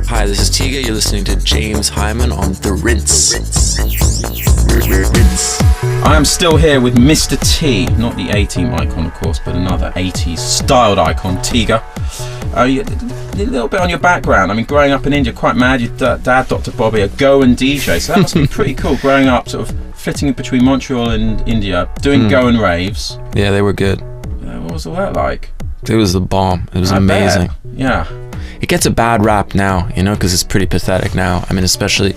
Hi, this is Tiga. You're listening to James Hyman on The Rinse. I am still here with Mr. T, not the A-Team icon, of course, but another 80s styled icon, Tiga. A little bit on your background. I mean, growing up in India, quite mad. Your dad, Dr. Bobby, a Goan DJ, so that must be pretty cool. Growing up, sort of flitting between Montreal and India, doing Goan raves. Yeah, they were good. What was all that like? It was the bomb. It was amazing. Bet. Yeah. It gets a bad rap now, you know, because it's pretty pathetic now. I mean, especially,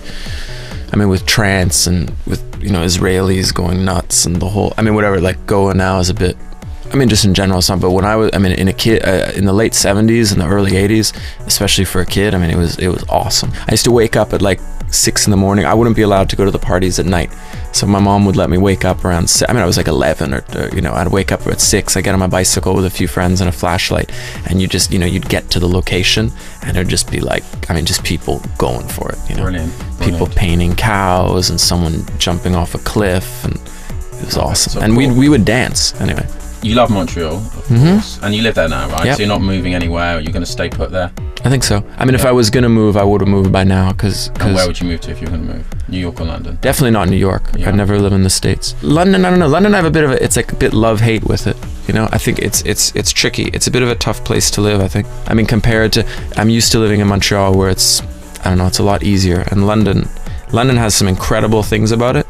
with trance and with, Israelis going nuts and the whole, whatever, like Goa now is a bit, just in general, it's not, but when I was, in the late 70s and the early 80s, especially for a kid, it was awesome. I used to wake up at like 6 in the morning. I wouldn't be allowed to go to the parties at night. So my mom would let me wake up around, I was like 11 or I'd wake up at 6. I get on my bicycle with a few friends and a flashlight, and you just, you'd get to the location and it'd just be like, just people going for it, Brilliant. People painting cows and someone jumping off a cliff, and it was awesome. So and cool. we would dance anyway. You love Montreal, of course, and you live there now, right? Yep. So you're not moving anywhere. You're going to stay put there. I think so. If I was going to move, I would have moved by now. And where would you move to if you were going to move? New York or London? Definitely not New York. Yeah. I'd never live in the States. London, I don't know. London, I have a bit of it's like a bit love-hate with it. I think it's tricky. It's a bit of a tough place to live, I think. Compared to, I'm used to living in Montreal where it's a lot easier. And London has some incredible things about it.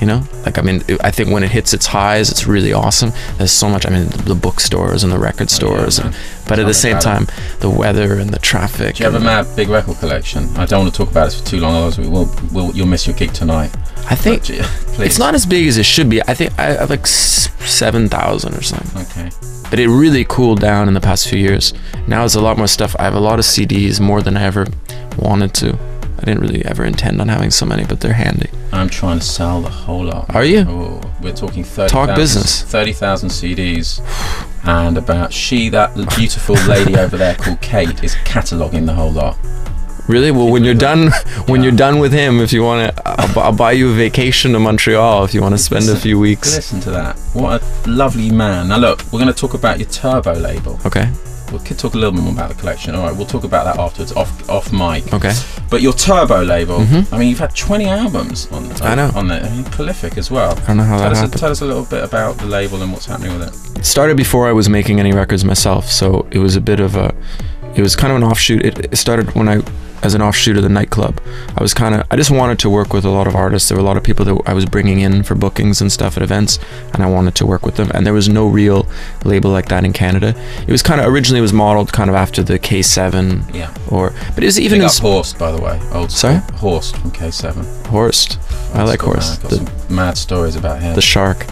I think when it hits its highs, it's really awesome. There's so much, the bookstores and the record stores, but at the same time, the weather and the traffic. Do you have a mad big record collection? I don't want to talk about this for too long, otherwise you'll miss your gig tonight. I think it's not as big as it should be. I think I have like 7,000 or something. Okay. But it really cooled down in the past few years. Now it's a lot more stuff. I have a lot of CDs, more than I ever wanted to. I didn't really ever intend on having so many, but they're handy. I'm trying to sell the whole lot. Are you? Oh, we're talking 30,000. Talk business. 30,000 CDs. And that beautiful lady over there called Kate is cataloguing the whole lot. Really? Well, when you're done with him, if you want to, I'll buy you a vacation to Montreal if you want to spend a few weeks. Listen to that. What a lovely man. Now look, we're going to talk about your Turbo label. Okay. We could talk a little bit more about the collection. All right, we'll talk about that afterwards, off mic. Okay. But your Turbo label, you've had 20 albums on there. I know. On there. Prolific as well. I don't know how that happened. Tell us a little bit about the label and what's happening with it. It started before I was making any records myself, so it was kind of an offshoot. It started as an offshoot of the nightclub. I just wanted to work with a lot of artists. There were a lot of people that I was bringing in for bookings and stuff at events, and I wanted to work with them. And there was no real label like that in Canada. It was originally was modeled kind of after the K7. Yeah. But it was even Horst, by the way. Old school. Sorry? Horst from K7. Horst. I like Horst. Got some mad stories about him. The shark.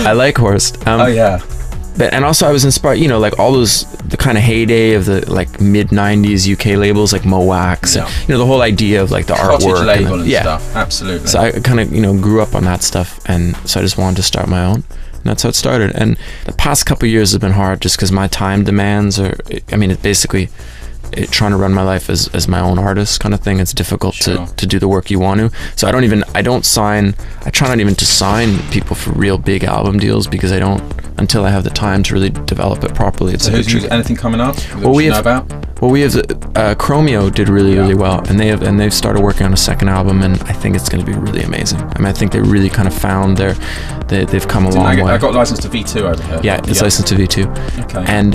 I like Horst. Oh yeah. And also I was inspired, like all the kind of heyday of the like mid 90s UK labels like Moax, and the whole idea of like the cottage artwork label and stuff. Absolutely. So I kind of grew up on that stuff, and so I just wanted to start my own, and that's how it started. And the past couple of years have been hard just because my time demands it's basically trying to run my life as my own artist kind of thing. It's difficult to do the work you want to. So I try not even to sign people for real big album deals, because until I have the time to really develop it properly. So anything coming up that we know about? Well, we have Chromeo did really well, and they've started working on a second album, and I think it's going to be really amazing. I think they really kind of found they've come a long way. I got licensed to V2 over here. Yeah, it's licensed to V2. Okay. And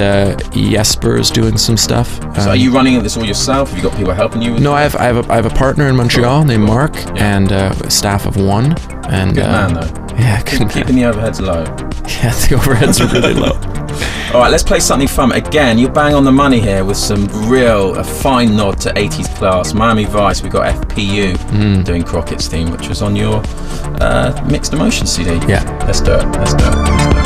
Jesper's doing some stuff. So are you running this all yourself? Have you got people helping you? No, I have a partner in Montreal named Mark, and a staff of one. And good man though. Yeah, good man. Keeping the overheads low. Yeah, the overheads are really low. All right, let's play something fun. Again, you're bang on the money here with some a fine nod to 80s class. Miami Vice, we got FPU doing Crockett's theme, which was on your Mixed Emotions CD. Yeah. Let's do it.